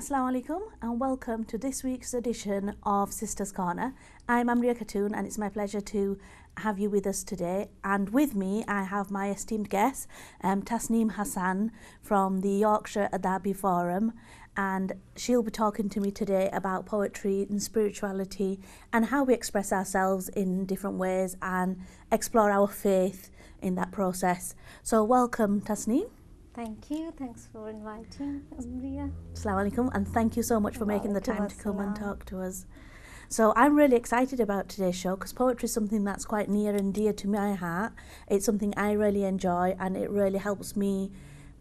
Assalamu alaikum and welcome to this week's edition of Sisters Corner. I'm Amria Khatun and it's my pleasure to have you with us today. And with me I have my esteemed guest, Tasneem Hassan from the Yorkshire Adabi Forum, and she'll be talking to me today about poetry and spirituality and how we express ourselves in different ways and explore our faith in that process. So welcome, Tasneem. Thank you. Thanks for inviting, Amria. Assalamu alaikum, and thank you so much for making the time to come and talk to us. So I'm really excited about today's show because poetry is something that's quite near and dear to my heart. It's something I really enjoy and it really helps me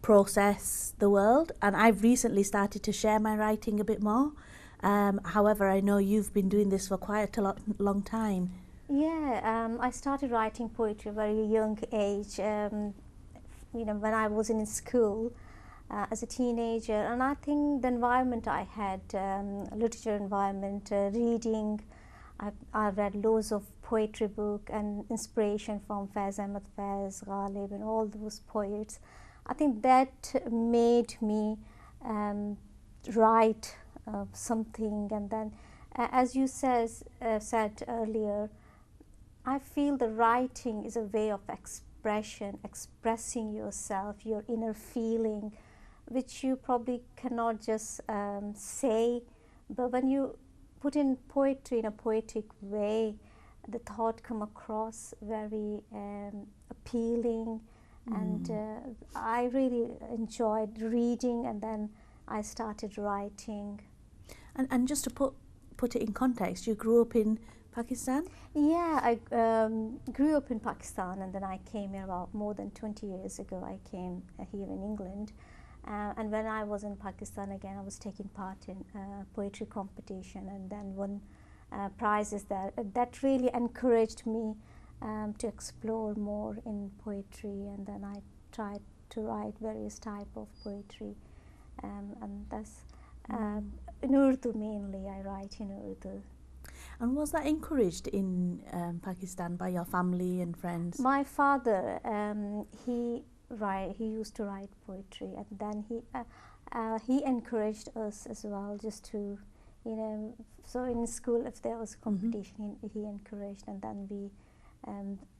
process the world, and I've recently started to share my writing a bit more. However, I know you've been doing this for quite a long time. Yeah, I started writing poetry at a very young age. When I was in school as a teenager, and I think the environment I had, literature environment, reading, I read loads of poetry book and inspiration from Ahmad Faiz, Ghalib and all those poets. I think that made me write something, and then as you said earlier, I feel the writing is a way of expressing yourself, your inner feeling, which you probably cannot just say, but when you put in poetry in a poetic way, the thought come across very appealing, and I really enjoyed reading, and then I started writing. And just to put it in context, you grew up in Pakistan? Yeah, I grew up in Pakistan, and then I came here about more than 20 years ago. I came here in England, and when I was in Pakistan again, I was taking part in poetry competition and then won prizes there. That really encouraged me to explore more in poetry, and then I tried to write various type of poetry, and that's in Urdu mainly. I write in Urdu. And was that encouraged in Pakistan by your family and friends? My father, he used to write poetry, and then he encouraged us as well, just to, so in school if there was a competition, he encouraged, and then we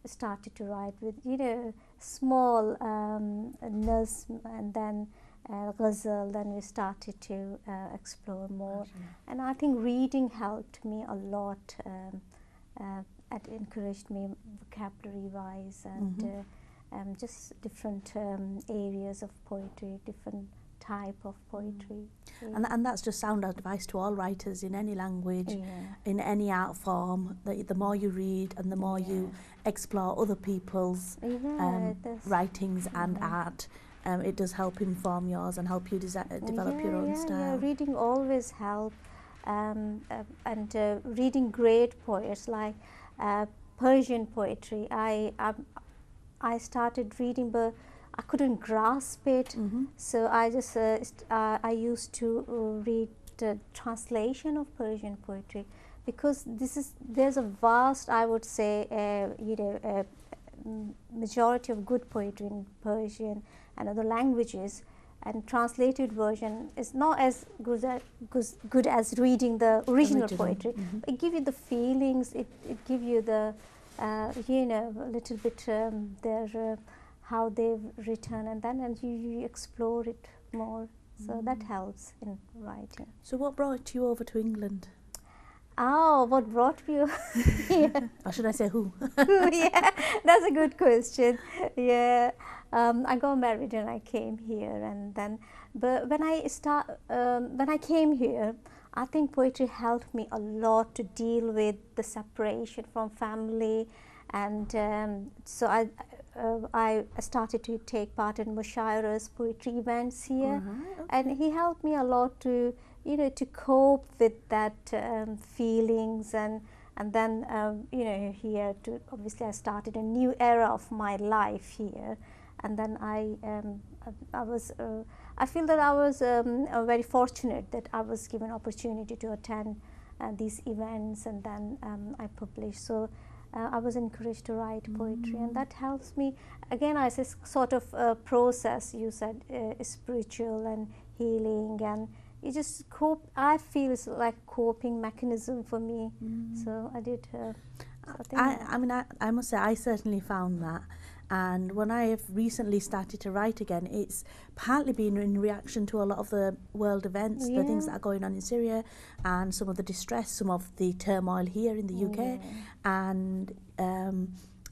started to write with small nazm, and then ghazal. Then we started to explore more, and I think reading helped me a lot. It encouraged me vocabulary wise, and just different areas of poetry, different type of poetry. And that's just sound advice to all writers in any language, in any art form. The more you read and the more you explore other people's writings and art, it does help inform yours and help you develop your own style. Yeah, reading always helps, and reading great poets like Persian poetry. I started reading, but I couldn't grasp it, so I just I used to read the translation of Persian poetry, because there's a vast, I would say, majority of good poetry in Persian and other languages, and translated version is not as good as reading the original poetry. It gives you the feelings, it gives you the a little bit their how they've written, and then you explore it more, so that helps in writing. So what brought you over to England? Oh, what brought you? Or should I say who? Yeah, that's a good question. Yeah, I got married and I came here, and then, but when I came here, I think poetry helped me a lot to deal with the separation from family, and so I started to take part in Mushaira's poetry events here, and he helped me a lot to to cope with that feelings, and then here to obviously I started a new era of my life here, and then I feel that I was very fortunate that I was given opportunity to attend these events, and then I published. So I was encouraged to write poetry, and that helps me again as a sort of process. You said spiritual and healing, and you just cope. I feel it's like coping mechanism for me. So I did. I must say I certainly found that, and when I have recently started to write again, it's partly been in reaction to a lot of the world events, the things that are going on in Syria, and some of the distress, some of the turmoil here in the UK, and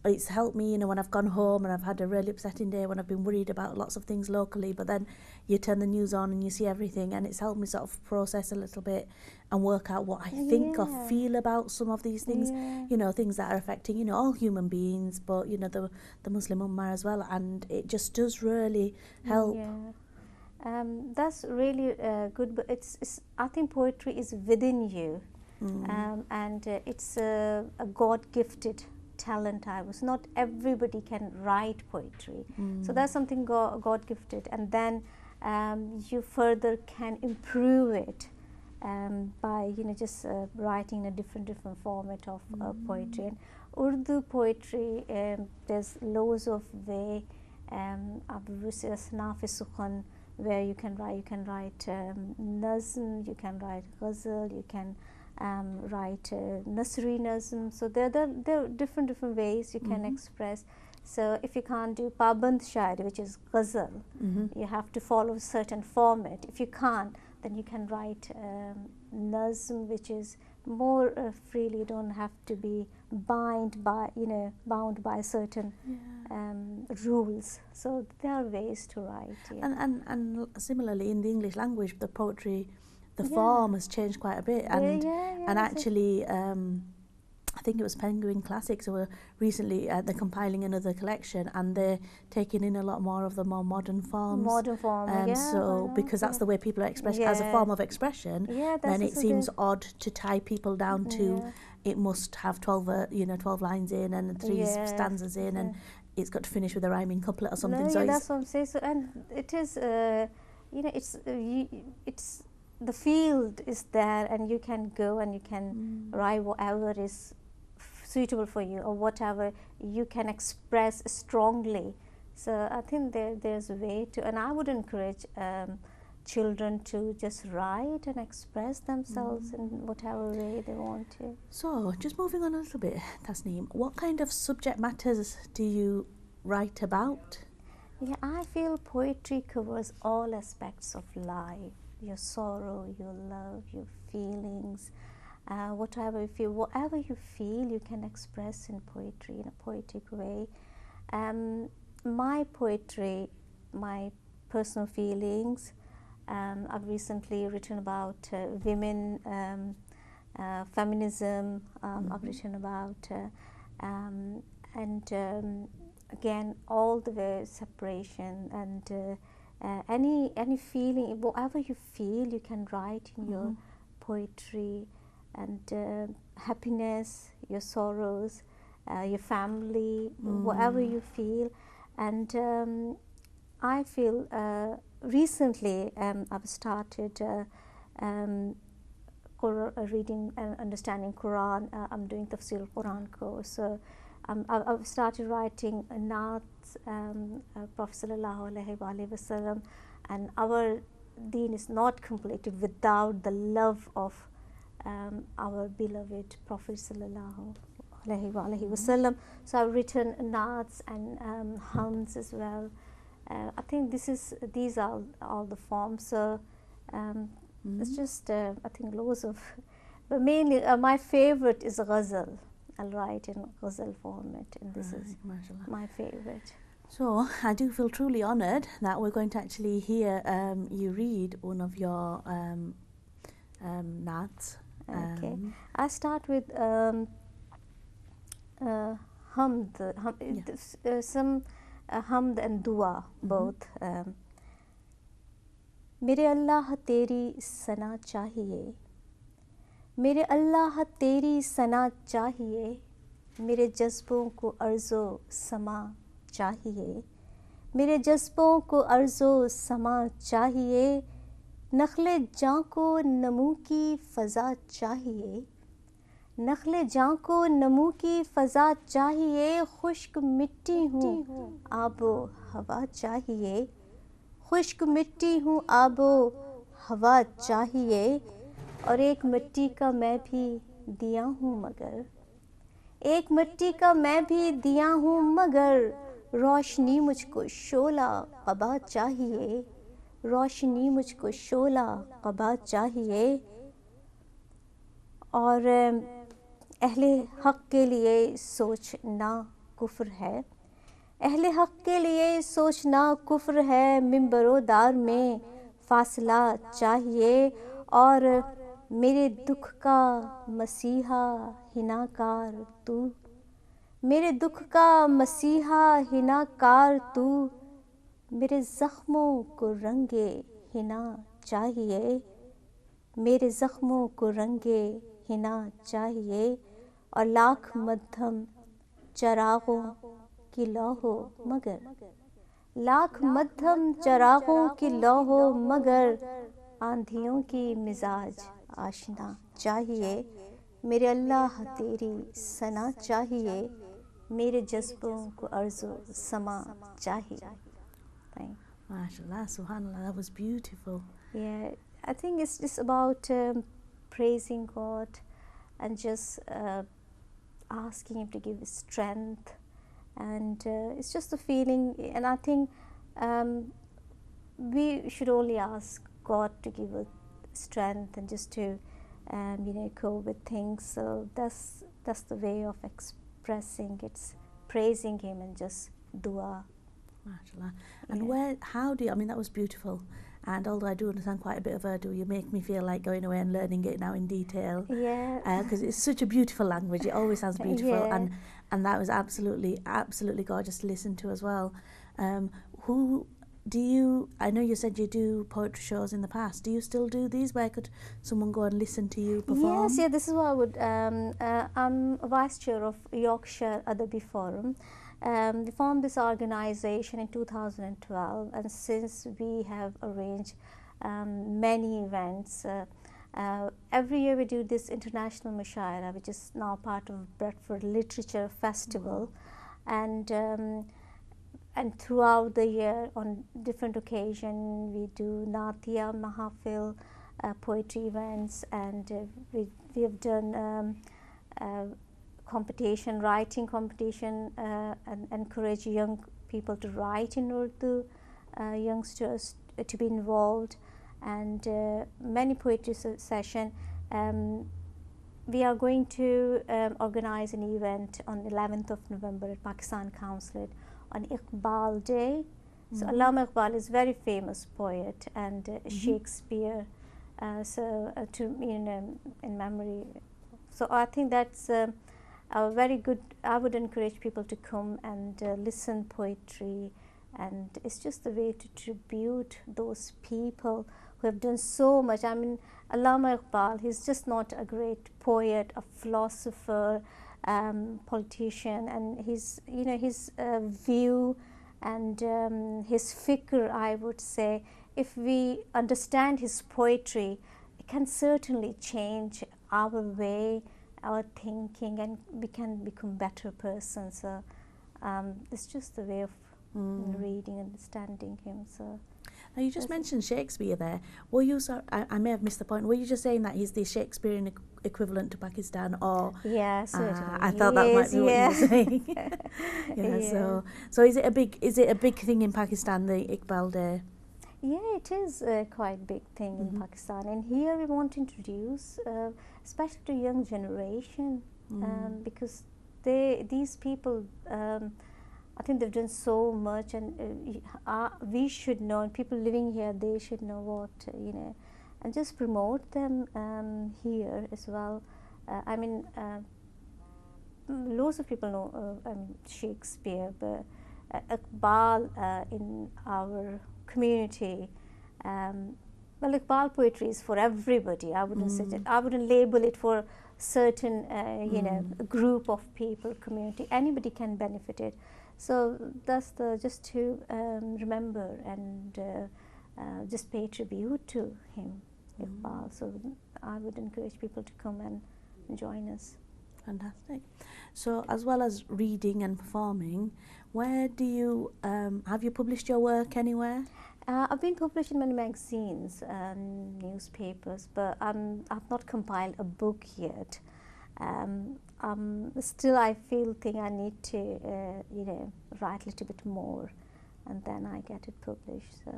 it's helped me, you know, when I've gone home and I've had a really upsetting day, when I've been worried about lots of things locally, but then you turn the news on and you see everything, and it's helped me sort of process a little bit and work out what I think or feel about some of these things, you know, things that are affecting, you know, all human beings, but, you know, the Muslim Ummah as well, and it just does really help. That's really good, but it's I think poetry is within you, and it's a God-gifted talent. Not everybody can write poetry, so that's something God gifted, and then you further can improve it by, you know, just writing a different format of poetry. And Urdu poetry, there's loads of way, where you can write nazm, you can write ghazal, you can write Nasri Nazm. So there are different ways you can express. So if you can't do Paband Shairi, which is ghazal, you have to follow a certain format. If you can't, then you can write Nazm, which is more freely. You don't have to be bound by certain rules. So there are ways to write. And similarly in the English language, the poetry, the form has changed quite a bit, and actually I think it was Penguin Classics who were recently they're compiling another collection, and they're taking in a lot more of the more modern forms. So because that's the way people are expressed as a form of expression, then it seems odd to tie people down to it must have 12 lines in and 3 stanzas in, and it's got to finish with a rhyming couplet or something. So that's what I'm saying. So, and it is it's the field is there, and you can go and you can write whatever is suitable for you, or whatever you can express strongly. So I think there's a way to, and I would encourage children to just write and express themselves in whatever way they want to. So just moving on a little bit, Tasneem, what kind of subject matters do you write about? Yeah, I feel poetry covers all aspects of life. Your sorrow, your love, your feelings, whatever you feel, you can express in poetry in a poetic way. My poetry, my personal feelings, I've recently written about women, feminism. I've written about again, all the way separation, and any feeling, whatever you feel, you can write in your poetry, and happiness, your sorrows, your family, whatever you feel. And I feel recently I've started reading and understanding Quran. I'm doing Tafsir Quran course. So I've started writing naats, Prophet sallallahu alaihi wasallam, and our deen is not completed without the love of our beloved Prophet sallallahu alaihi wasallam. So I've written naats and hums as well. I think these are all the forms. So it's just I think loads of, but mainly my favorite is ghazal. I'll write in ghazal format, and this is my favorite. So I do feel truly honoured that we're going to actually hear you read one of your naats. Okay, I start with hamd, some hamd and dua both. मेरे अल्लाह तेरी सना चाहिए, मेरे अल्लाह तेरी सना चाहिए, मेरे जज्बों को अर्ज़ो समा चाहिए, मेरे जज्बों को अर्ज़ो समा चाहिए, नखले जां को नमू की फ़ज़ा चाहिए, नखले जां को नमू की फ़ज़ा चाहिए, खुश्क मिट्टी हूँ आबो हवा चाहिए, खुश्क मिट्टी हूँ आबो हवा चाहिए और एक मिट्टी का मैं भी दिया हूँ मगर, एक मिट्टी का मैं भी दिया हूँ मगर, रोशनी मुझको शोला क़बा चाहिए, रोशनी मुझको शोला क़बा चाहिए। और अहले हक़ के लिए सोचना कुफ्र है, अहले हक़ के लिए सोचना कुफ्र है, मिंबरोदार में फ़ासला चाहिए। और मेरे दुख का मसीहा हिनाकार तू, मेरे दुख का मसीहा हिनाकार तू, मेरे ज़ख्मों को रंगे हिना चाहिए, मेरे ज़ख्मों को रंगे हिना चाहिए। और लाख मध्यम चरागों की लौ हो मगर, लाख मध्यम चरागों की लौ हो मगर, आंधियों की मिजाज आशना चाहिए। मेरे अल्लाह तेरी सना चाहिए, मेरे जज्बों को अर्ज़ो समा चाहिए। MashaAllah, subhanallah, that was beautiful. Yeah, I think it's just about praising God and just asking Him to give strength, and it's just a feeling. And I think we should only ask God to give us strength and just to cope with things. So that's the way of expressing. It's praising Him and just dua. MashaAllah. And how do you, I mean, that was beautiful. And although I do understand quite a bit of Urdu, you make me feel like going away and learning it now in detail. Yeah. Because it's such a beautiful language. It always sounds beautiful. Yeah. And that was absolutely gorgeous to listen to as well. Who do you, I know you said you do poetry shows in the past. Do you still do these? Where could someone go and listen to you perform? Yes, yeah, this is what I would, I'm vice chair of Yorkshire Adabi Forum. We formed this organization in 2012, and since we have arranged many events. Every year we do this international mushaira, which is now part of Bradford Literature Festival, and throughout the year on different occasions we do Natia Mahafil, poetry events, and we have done competition, writing competition, and encourage young people to write in Urdu, youngsters to be involved, and many poetry session. We are going to organize an event on 11th of November at Pakistan Consulate on Iqbal Day. So Allama Iqbal is very famous poet and Shakespeare, in memory. So I think that's a very good, I would encourage people to come and listen poetry, and it's just a way to tribute those people who have done so much. I mean, Allama Iqbal, he's just not a great poet, a philosopher, politician, and his view and his fikr, I would say, if we understand his poetry, it can certainly change our way, our thinking, and we can become better persons. So it's just a way of reading, understanding him. So now you just mentioned Shakespeare there. Were you, I may have missed the point, were you just saying that he's the Shakespearean equivalent to Pakistan, or? Yeah, certainly. I thought that might be what you were saying. So is it a big thing in Pakistan, the Iqbal Day? Yeah, it is a quite big thing in Pakistan, and here we want to introduce, especially to young generation, because these people, I think they've done so much, and we should know, and people living here, they should know what, and just promote them here as well. I mean, loads of people know Shakespeare, but Iqbal in our community, well, Iqbal poetry is for everybody. I wouldn't suggest, I wouldn't label it for certain a group of people, community. Anybody can benefit it. So that's just to remember and just pay tribute to him, Iqbal. So I would encourage people to come and join us. Fantastic. So as well as reading and performing, where do you have you published your work anywhere? I've been published in many magazines and newspapers, but I've not compiled a book yet. Still, I think I need to, write a little bit more, and then I get it published. So,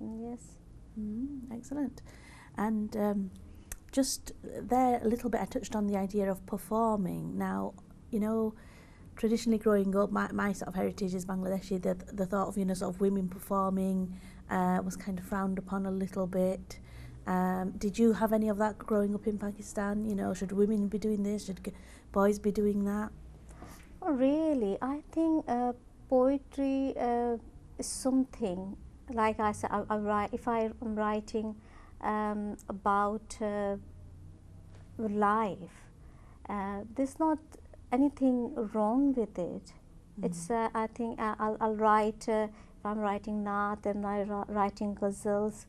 yes. Excellent. And just there a little bit, I touched on the idea of performing. Now, traditionally growing up, my sort of heritage is Bangladeshi. The thought of, sort of women performing was kind of frowned upon a little bit. Did you have any of that growing up in Pakistan? Should women be doing this? Should boys be doing that? Oh, really? I think poetry is something, like I said, if I'm writing about life, there's not anything wrong with it. It's I think I'll write, if I'm writing naat and I'm writing ghazals,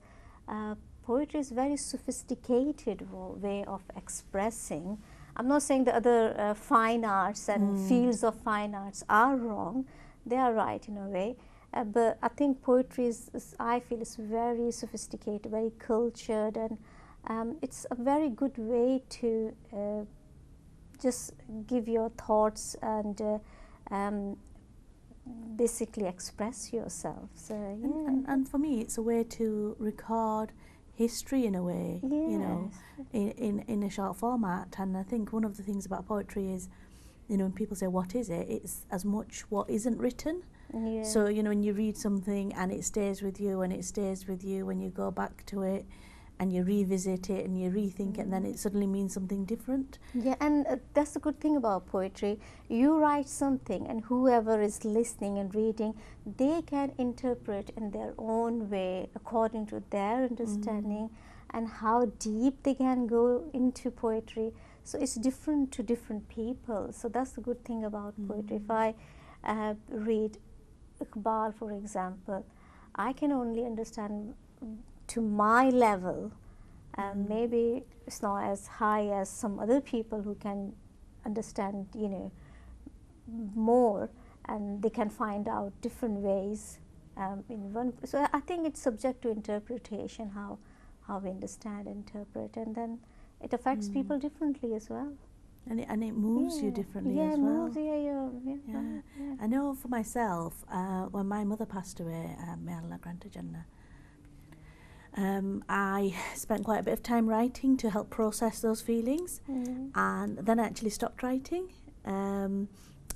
poetry is very sophisticated way of expressing. I'm not saying the other fine arts and fields of fine arts are wrong. They are right in a way. But I think poetry I feel is very sophisticated, very cultured, and it's a very good way to just give your thoughts and basically express yourself. So, yeah. And for me, it's a way to record history in a way, Yes. in a short format. And I think one of the things about poetry is, when people say, what is it? It's as much what isn't written. Yeah. So, when you read something and it stays with you, and it stays with you when you go back to it and you revisit it and you rethink it, and then it suddenly means something different. Yeah, and that's the good thing about poetry. You write something, and whoever is listening and reading, they can interpret in their own way according to their understanding and how deep they can go into poetry. So it's different to different people. So that's the good thing about poetry. If I read Iqbal, for example, I can only understand to my level. Maybe it's not as high as some other people who can understand, more, and they can find out different ways in one. So I think it's subject to interpretation, how we understand, interpret, and then it affects people differently as well. And it moves you differently as well. Moves, yeah. I know for myself, when my mother passed away, may Allah grant her Jannah, I spent quite a bit of time writing to help process those feelings, and then I actually stopped writing, and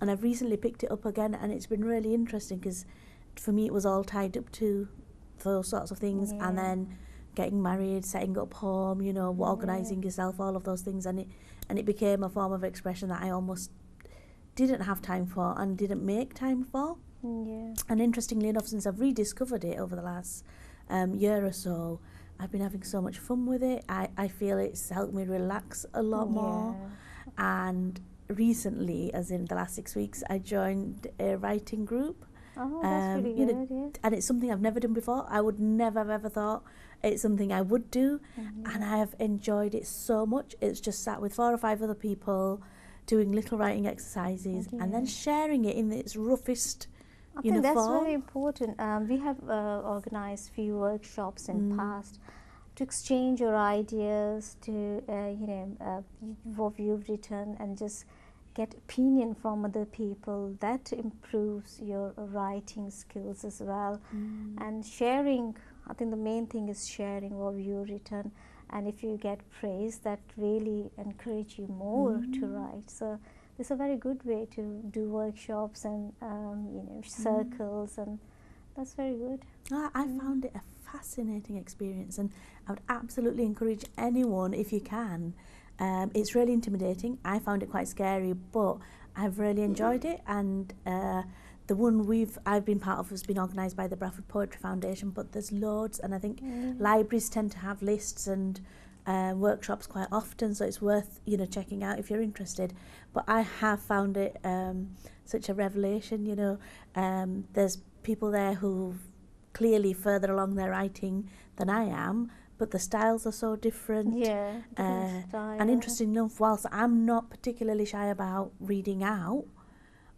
I've recently picked it up again, and it's been really interesting because for me it was all tied up to those sorts of things, and then getting married, setting up home, organising yourself, all of those things, and it became a form of expression that I almost didn't have time for and didn't make time for. And interestingly enough, since I've rediscovered it over the last year or so, I've been having so much fun with it. I feel it's helped me relax a lot more. And recently, as in the last 6 weeks, I joined a writing group. Oh, that's really good. And it's something I've never done before. I would never have ever thought it's something I would do, and I have enjoyed it so much. It's just sat with 4 or 5 other people doing little writing exercises and then sharing it in its roughest I think that's form. very important. We have organized few workshops in past to exchange your ideas, to what you've written, and just get opinion from other people. That improves your writing skills as well. And sharing, I think the main thing is sharing what you've written, and if you get praise, that really encourage you more to write. So it's a very good way to do workshops and circles, and that's very good. I found it a fascinating experience, and I would absolutely encourage anyone, if you can. It's really intimidating. I found it quite scary, but I've really enjoyed it, and the one I've been part of has been organised by the Bradford Poetry Foundation, but there's loads, and I think libraries tend to have lists and workshops quite often, so it's worth checking out if you're interested. But I have found it such a revelation. There's people there who clearly further along their writing than I am, but the styles are so different. And interesting enough, whilst I'm not particularly shy about reading out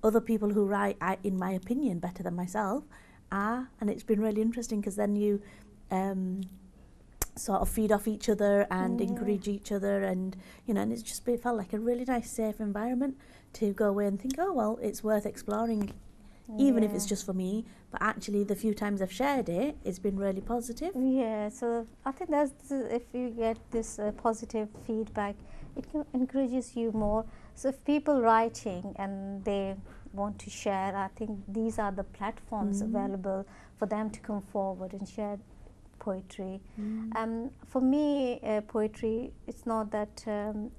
other people who write, in my opinion, better than myself, are, and it's been really interesting because then you sort of feed off each other and encourage each other, and and it's just felt like a really nice, safe environment to go away and think, oh well, it's worth exploring, even if it's just for me. But actually, the few times I've shared it, it's been really positive. Yeah, so I think if you get this positive feedback, it encourages you more. So if people writing and they want to share, I think these are the platforms available for them to come forward and share poetry. For me, poetry, it's not that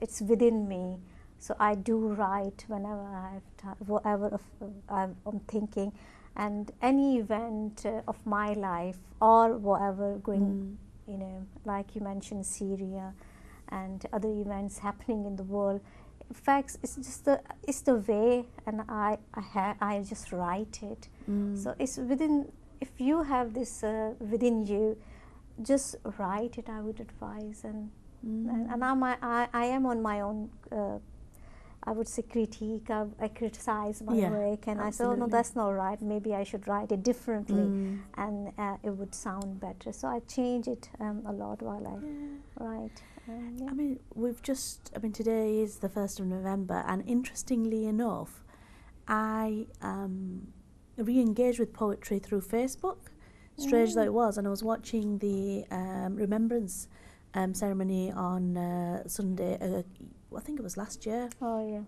it's within me. So I do write whenever whatever I'm thinking, and any event of my life or whatever going, like you mentioned Syria and other events happening in the world. In fact, it's just the way, and I just write it. So it's within. If you have this within you, just write it, I would advise. And I am on my own, I would say, critique. I criticize my work, and absolutely. I say, oh no, that's not right, maybe I should write it differently, and it would sound better. So I change it a lot while I write. I mean, today is the 1st of November, and interestingly enough, I re-engaged with poetry through Facebook, strange though it was, and I was watching the remembrance ceremony on Sunday, I think it was last year. Oh yeah.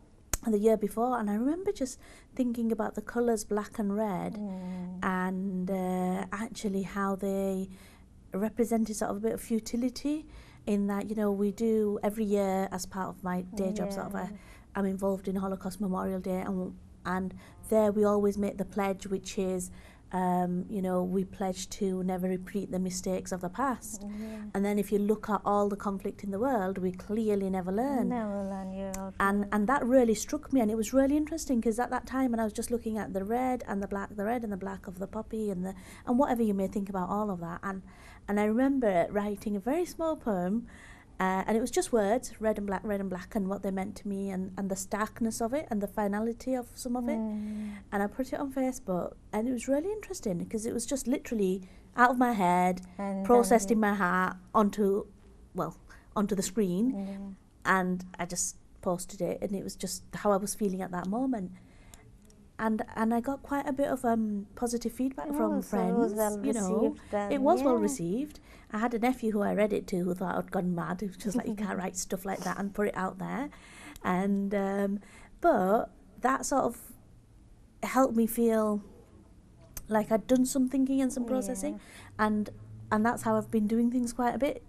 And the year before, and I remember just thinking about the colours black and red, and actually how they represented sort of a bit of futility, in that, we do every year as part of my day job, sort of, I'm involved in Holocaust Memorial Day, and there we always make the pledge, which is, we pledge to never repeat the mistakes of the past. And then if you look at all the conflict in the world, we clearly never learn. And that really struck me, and it was really interesting, because at that time, and I was just looking at the red and the black of the poppy, and whatever you may think about all of that, and I remember writing a very small poem, and it was just words, red and black, and what they meant to me, and the starkness of it, and the finality of some of it. And I put it on Facebook, and it was really interesting, because it was just literally out of my head, and processed in my heart onto the screen, and I just posted it, and it was just how I was feeling at that moment. And I got quite a bit of positive feedback from friends. It was well received. It was well received. I had a nephew who I read it to who thought I'd gone mad. He was just like, you can't write stuff like that and put it out there. And but that sort of helped me feel like I'd done some thinking and some processing, and that's how I've been doing things quite a bit.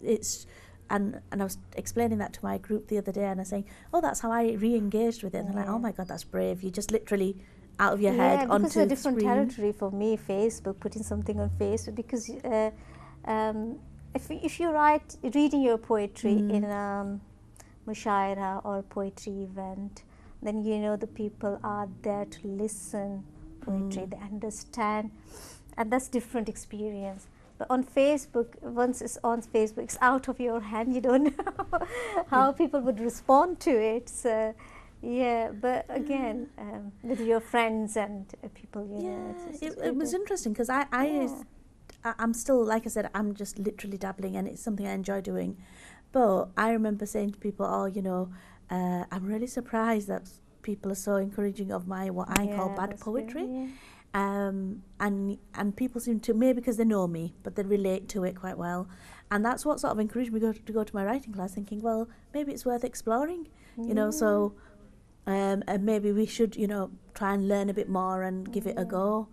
And I was explaining that to my group the other day, and I was saying, oh, that's how I re-engaged with it. And they're like, oh my God, that's brave. You just literally out of your head onto the screen. Because it's a different territory for me, Facebook, putting something on Facebook, because if you reading your poetry in a mushaira or poetry event, then the people are there to listen poetry, they understand, and that's different experience. But on Facebook, once it's on Facebook, it's out of your hand. You don't know how people would respond to it. So, but again, with your friends and people, it was interesting, because I'm still, like I said, I'm just literally dabbling, and it's something I enjoy doing. But I remember saying to people, I'm really surprised that people are so encouraging of my what I call bad poetry. And people seem to, maybe because they know me, but they relate to it quite well. And that's what sort of encouraged me to go to my writing class, thinking, well, maybe it's worth exploring, so maybe we should, try and learn a bit more and give it a go.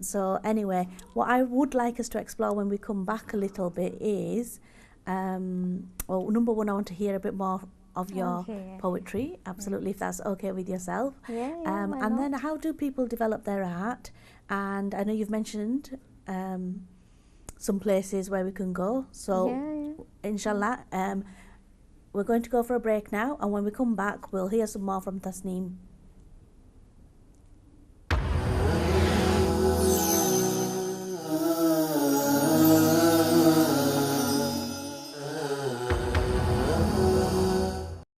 So anyway, what I would like us to explore when we come back a little bit is, number one, I want to hear a bit more of your poetry, absolutely, if that's okay with yourself. And then how do people develop their art? And I know you've mentioned some places where we can go, so inshallah, we're going to go for a break now, and when we come back, we'll hear some more from Tasneem.